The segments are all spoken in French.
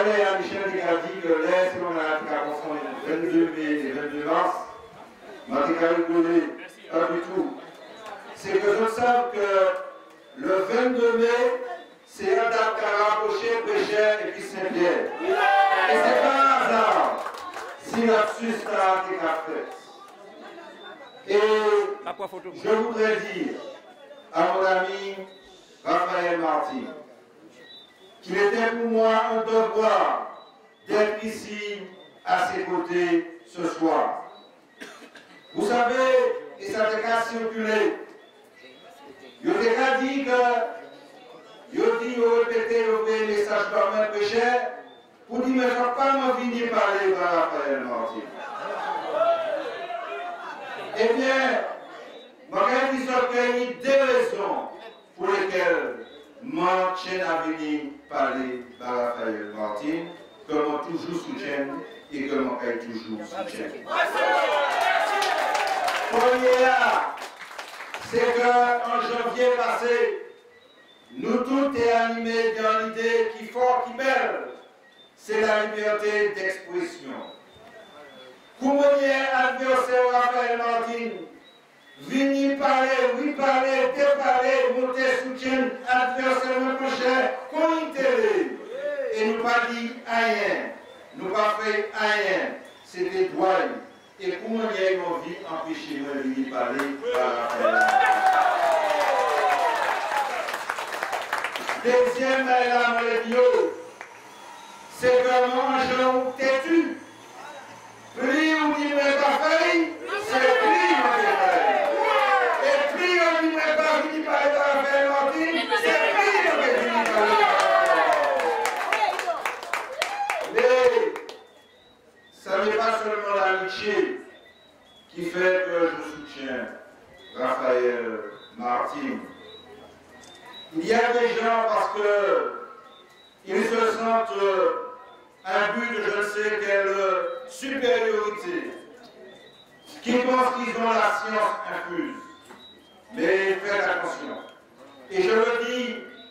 René à Michel a dit que l'air, si on a la 22 mai et 22 mars, Matika rigolé, pas du tout. C'est que je sais que le 22 mai, c'est un date qui a rapproché Pécher et puis Saint-Pierre. Et c'est pas un hasard si l'absus a été fait. Et je voudrais dire à mon ami Raphaël Martin qu'il était pour moi un devoir d'être ici à ses côtés ce soir. Vous savez, et ça a qu'à circuler, il a dit que, il a répété le message par un pécheur pour dire, mais je ne vais pas me venir parler de Raphaël Martin. Eh bien, je dis qu'il y a deux raisons pour lesquelles je tiens à venir parler de Raphaël Martin, que je toujours soutiens et que je toujours soutiens. Première, c'est qu'en janvier passé, nous tous sommes animés dans l'idée qui forte, qui belle, c'est la liberté d'expression. Comment adversaire Raphaël Martin, venir parler, oui parler, déparler, monter soutien, adversaire mon prochain, qu'on télé. Et nous pas dit rien, nous pas fait rien, c'était droit. Et comment il y a une vie empêcher moi de venir parler par Raphaël Martin. Deuxième élément, c'est vraiment un genre têtu. Plus on dit mais pas fait, c'est plus on dit fait. Et plus on dit mais pas venir parler par Raphaël Martin, c'est plus on dit venir parler. Mais ça n'est pas seulement l'amitié qui fait que je soutiens Raphaël Martin. Il y a des gens parce qu'ils se sentent imbus de je ne sais quelle supériorité, qui pensent qu'ils ont la science infuse. Mais faites attention. Et je le dis,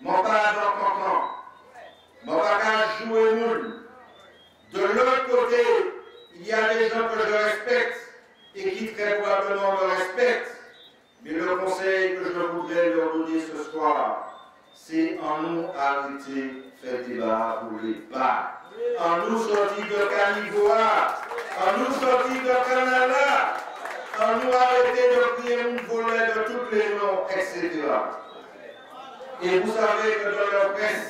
mon père dans content, mon père jouer moule. De l'autre côté, il y a des gens que je respecte et qui très probablement me respectent. Mais le conseil que je voudrais leur donner ce soir, c'est en nous arrêter faire débat pour les bas. En nous sortir de Canivoa, en nous sortir de Canada, en nous arrêter de prier une volée de tous les noms, etc. Et vous savez que dans leur presse,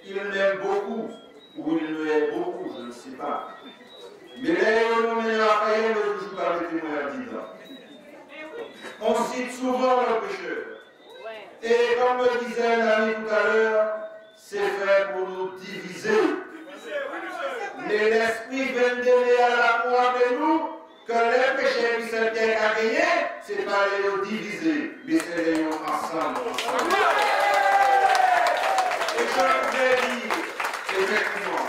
ils m'aiment beaucoup, ou ils m'aiment beaucoup, je ne sais pas. Mais les nommés Raphaël ne toujours pas avec moi dedans. On cite souvent le pécheur. Et comme me disait un ami tout à l'heure, c'est fait pour nous diviser. Mais l'esprit vient de donner à la foi de nous que les péchés qui sont bien à gagner, ce n'est pas les diviser, mais c'est les uns ensemble. Et je voudrais dire, effectivement,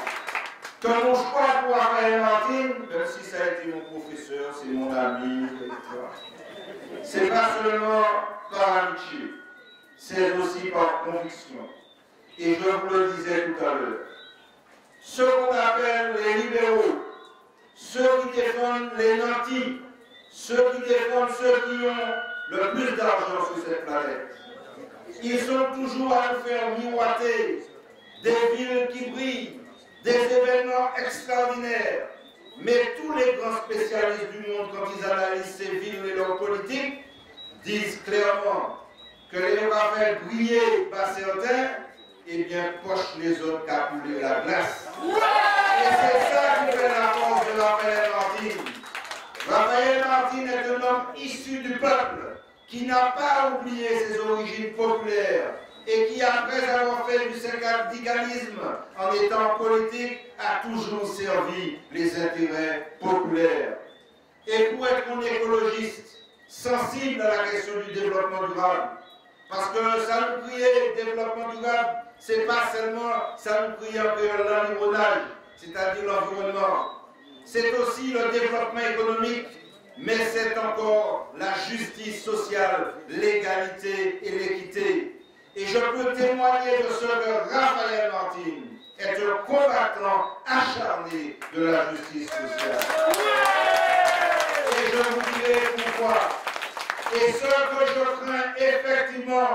que mon choix pour Raphaël Martin, même si ça a été mon professeur, c'est mon ami, etc., ce n'est pas seulement par amitié. C'est aussi par conviction. Et je vous le disais tout à l'heure. Ceux qu'on appelle les libéraux, ceux qui défendent les nantis, ceux qui défendent ceux qui ont le plus d'argent sur cette planète, ils sont toujours à nous faire miroiter des villes qui brillent, des événements extraordinaires. Mais tous les grands spécialistes du monde, quand ils analysent ces villes et leurs politiques, disent clairement que les va faire briller par certains, et bien poche les autres qui a coulé la glace. Et c'est ça qui fait la force de Raphaël Martin. Raphaël Martin est un homme issu du peuple, qui n'a pas oublié ses origines populaires, et qui, après avoir fait du syndicalisme en étant politique, a toujours servi les intérêts populaires. Et pour être un écologiste, sensible à la question du développement durable, parce que ça nous criait développement durable, c'est pas seulement ça nous criait l'environnement, c'est-à-dire l'environnement. C'est aussi le développement économique, mais c'est encore la justice sociale, l'égalité et l'équité. Et je peux témoigner de ce que Raphaël Martin est un combattant acharné de la justice sociale. Et je vous dirai pourquoi. Et ce que je crains effectivement,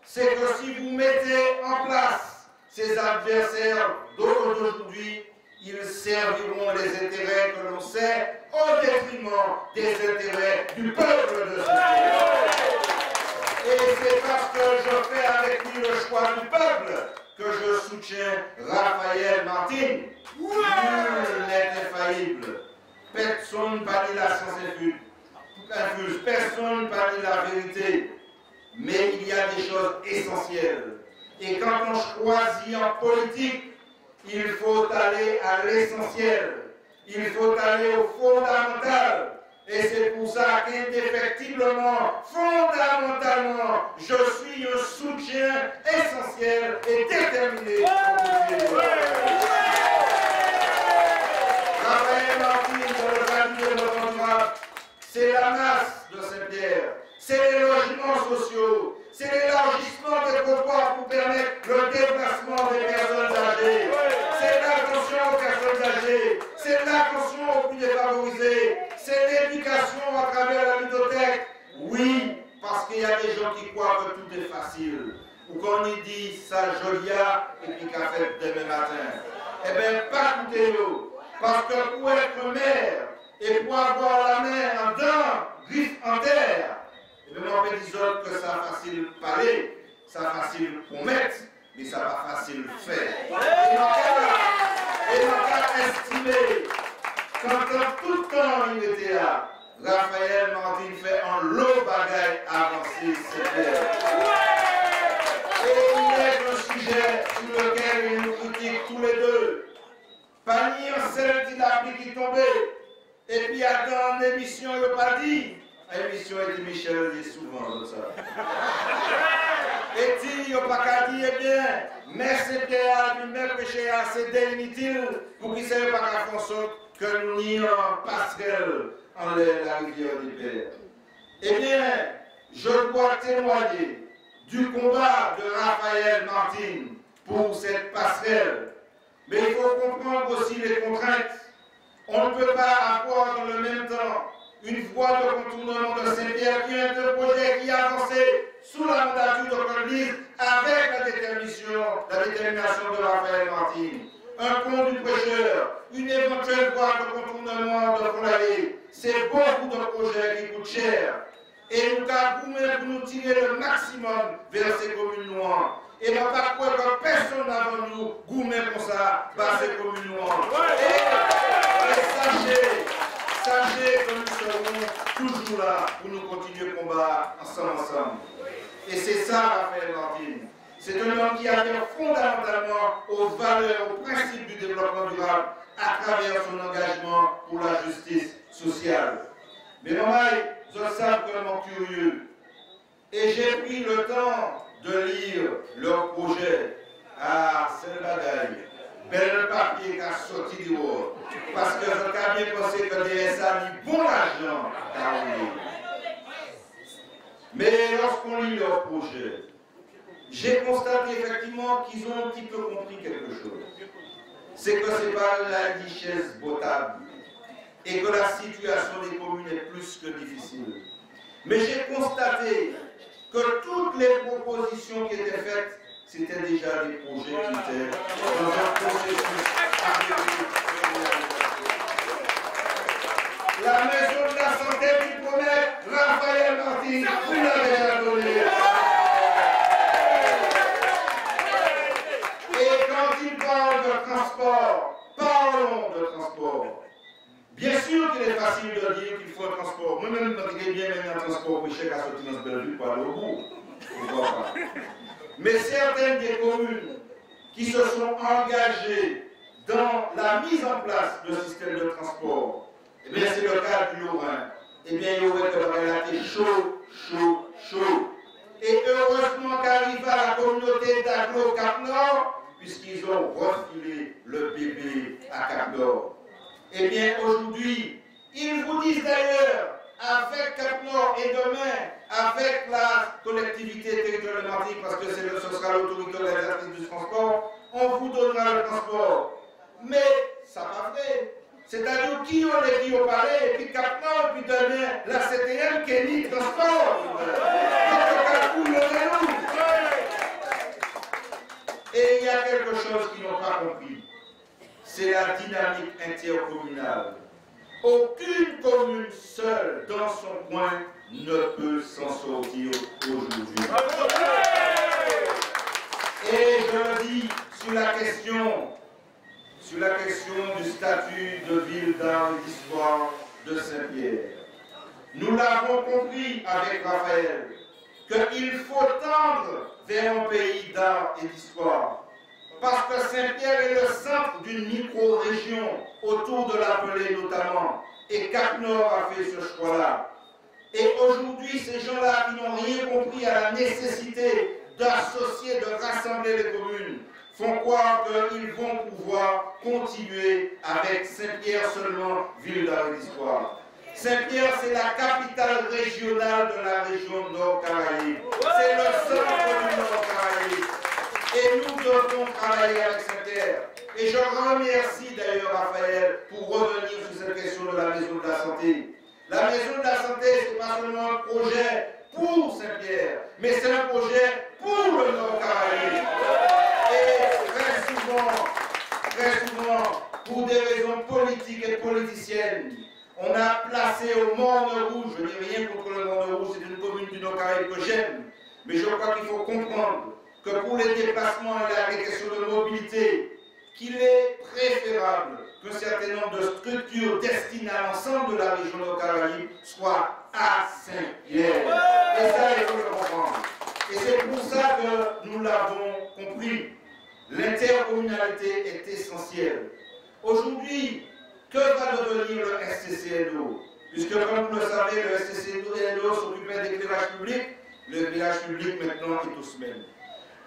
c'est que si vous mettez en place ces adversaires d'aujourd'hui, ils serviront les intérêts que l'on sait au détriment des intérêts du peuple de ce pays. Et c'est parce que je fais avec lui le choix du peuple que je soutiens Raphaël Martin. Nul n'est infaillible. Personne ne dit la science infuse. Personne ne dit la vérité. Mais il y a des choses essentielles. Et quand on choisit en politique, il faut aller à l'essentiel. Il faut aller au fondamental. Et c'est pour ça qu'indéfectiblement, fondamentalement, je suis un soutien essentiel et déterminé. Raphaël Martin, dans le cadre de notre endroit, c'est la masse de Saint-Pierre, c'est les logements sociaux, c'est l'élargissement des trottoirs pour permettre le déplacement des personnes âgées, c'est l'attention aux personnes âgées, c'est l'attention aux plus défavorisés, c'est l'éducation à travers la bibliothèque. Oui, parce qu'il y a des gens qui croient que tout est facile. Ou qu'on y dit ça jolia et puis qu'a fait demain matin. Eh bien, pas écoutez-nous. Parce que pour être mère et pour avoir la main en dents, griffe en terre, eh bien, on peut dire que ça facile parler, ça facile promettre, mais ça va facile faire. Et on a estimé quand tout le temps il était là, Raphaël Martin fait un lot bagaille avancé, c'est clair. Et il est un sujet sur lequel il nous critique tous les deux. Panier en celle qui l'a pris qui tombait. Et puis dans l'émission, il n'a pas dit. L'émission est de Michel, il dit souvent de ça. Et il n'a pas qu'à dire, eh bien, mais c'est Pierre, lui-même péché assez inutile pour qu'il ne savait pas qu'à faire sorte que nous nions passerelle en la rivière du Père. Eh bien, je dois témoigner du combat de Raphaël Martin pour cette passerelle. Mais il faut comprendre aussi les contraintes. On ne peut pas avoir dans le même temps une voie de contournement de Saint-Pierre qui est un projet qui a avancé sous la mandature de l'Église avec la détermination de Raphaël Martin. Un pont du prêcheur, une éventuelle voie de contournement de Folaye. C'est beaucoup de projets qui coûtent cher. Et nous avons pour nous tirer le maximum vers ces communes noires. Et ne pas croire que personne avant nous gourmet comme ça par ces communes noires. Et sachez que nous serons toujours là pour nous continuer le combat ensemble. Et c'est ça, Raphaël Martin. C'est un homme qui adhère fondamentalement aux valeurs, aux principes du développement durable à travers son engagement pour la justice sociale. Mais maman, je suis simplement curieux. Et j'ai pris le temps de lire leur projet. Ah, c'est le bagaille. Bel papier qui a sorti du haut. Parce que je t'ai bien pensé que DSA a mis bon argent à rouler. Mais lorsqu'on lit leur projet, j'ai constaté effectivement qu'ils ont un petit peu compris quelque chose. C'est que ce n'est pas la richesse potable et que la situation des communes est plus que difficile. Mais j'ai constaté que toutes les propositions qui étaient faites, c'était déjà des projets qui étaient dans un processus arrivé. La maison de la santé qui promet, Raphaël Martin, vous l'avez déjà donné. Et quand il parle de transport, parlons de transport. Bien sûr qu'il est facile de dire qu'il faut un transport. Moi-même, je dirais bien un transport pour cher à sortir dans ce Bellevue pour aller au bout. Pourquoi pas? Mais certaines des communes qui se sont engagées dans la mise en place de système de transport, eh bien c'est le cas du Lorrain. Eh bien, il y aurait été chaud. Et heureusement qu'arrive à la communauté d'Aglo Cap-Nord, puisqu'ils ont refilé le bébé à Cap-Nord. Eh bien, aujourd'hui, ils vous disent d'ailleurs, avec Cap-Nord et demain, avec la collectivité territoriale, parce que ce sera l'autorité organisatrice du transport, on vous donnera le transport. Mais ça pas vrai. C'est-à-dire qui on est qui au palais, et puis maintenant, puis demain, la CTM qui est ni transport. Et il y a quelque chose qu'ils n'ont pas compris. C'est la dynamique intercommunale. Aucune commune seule dans son coin ne peut s'en sortir aujourd'hui. Et je le dis sur la question du statut de ville d'art et d'histoire de Saint-Pierre. Nous l'avons compris avec Raphaël, qu'il faut tendre vers un pays d'art et d'histoire. Parce que Saint-Pierre est le centre d'une micro-région autour de l'Appelée notamment. Et Cap-Nord a fait ce choix-là. Et aujourd'hui, ces gens-là qui n'ont rien compris à la nécessité d'associer, de rassembler les communes, font croire qu'ils vont pouvoir continuer avec Saint-Pierre seulement, ville d'art et d'histoire. Saint-Pierre, c'est la capitale régionale de la région Nord-Caraïbe. C'est le centre du Nord-Caraïbe. Et nous devons travailler avec Saint-Pierre. Et je remercie d'ailleurs Raphaël pour revenir sur cette question de la maison de la santé. La maison de la santé, ce n'est pas seulement un projet pour Saint-Pierre, mais c'est un projet pour le Nord-Caraïbe. Et très souvent, pour des raisons politiques et politiciennes, on a placé au Morne Rouge, je n'ai rien contre le Morne Rouge, c'est une commune du Nord-Caraïbe que j'aime, mais je crois qu'il faut comprendre que pour les déplacements et les questions de mobilité, qu'il est préférable qu'un certain nombre de structures destinées à l'ensemble de la région Nord-Caraïbe soient à Saint-Pierre. Et ça, il faut le comprendre. Et c'est pour ça que nous l'avons compris. L'intercommunalité est essentielle. Aujourd'hui, que va devenir le SCCNO? Puisque, comme vous le savez, le SCCNO s'occupait d'éclairage public, le village public maintenant est aux semaines.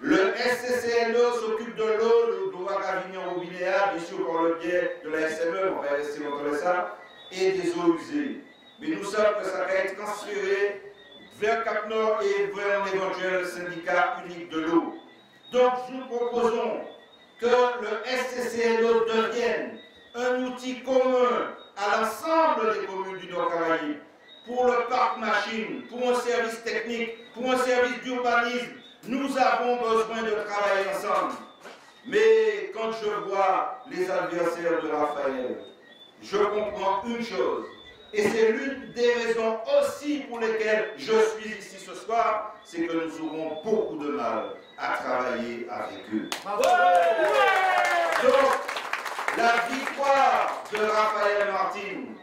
Le SCCNO s'occupe de l'eau, de Avignon-Robinéa, bien sûr par le biais de la SME, on va rester entre ça, et des eaux usées. Mais nous savons que ça va être transféré vers Cap-Nord et vers un éventuel syndicat unique de l'eau. Donc nous proposons que le SCCNO devienne un outil commun à l'ensemble des communes du Nord-Caraïbe pour le parc machine, pour un service technique, pour un service d'urbanisme. Nous avons besoin de travailler ensemble. Mais quand je vois les adversaires de Raphaël, je comprends une chose. Et c'est l'une des raisons aussi pour lesquelles je suis ici ce soir, c'est que nous aurons beaucoup de mal à travailler avec eux. Donc, la victoire de Raphaël Martin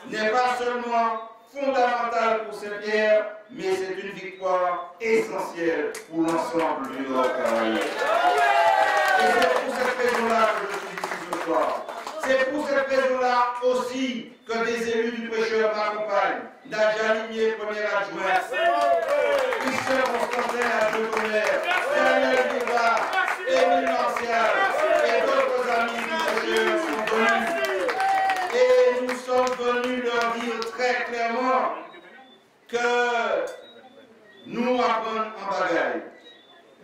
n'est pas seulement fondamentale pour Saint-Pierre, mais c'est une victoire essentielle pour l'ensemble du Nord-Caraïbe. Et c'est pour cette raison-là que je suis ici ce soir. C'est pour cette raison-là aussi que des élus du prêcheur m'accompagnent. Nadja Limier, première adjointe, Christian Constantin, adjoint-maire, Daniel Guevara, Émile Martial et d'autres amis du prêcheur sont venus. Et nous sommes venus leur dire très clairement que nous apprenons en bagaille.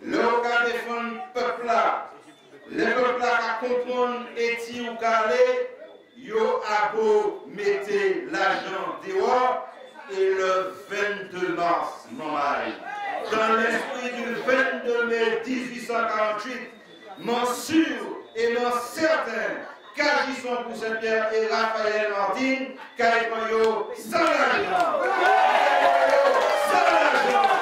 Le cas défendre le peuple là, le peuple là qui comprend et qui ou calé, yo a beau mettez l'argent dehors et le 22 mars, normal. Dans l'esprit du 22 mai 1848, m'en sûr et m'en certain qu'agissons pour Saint-Pierre et Raphaël Martin, car ils sont sans l'argent. Sans l'argent.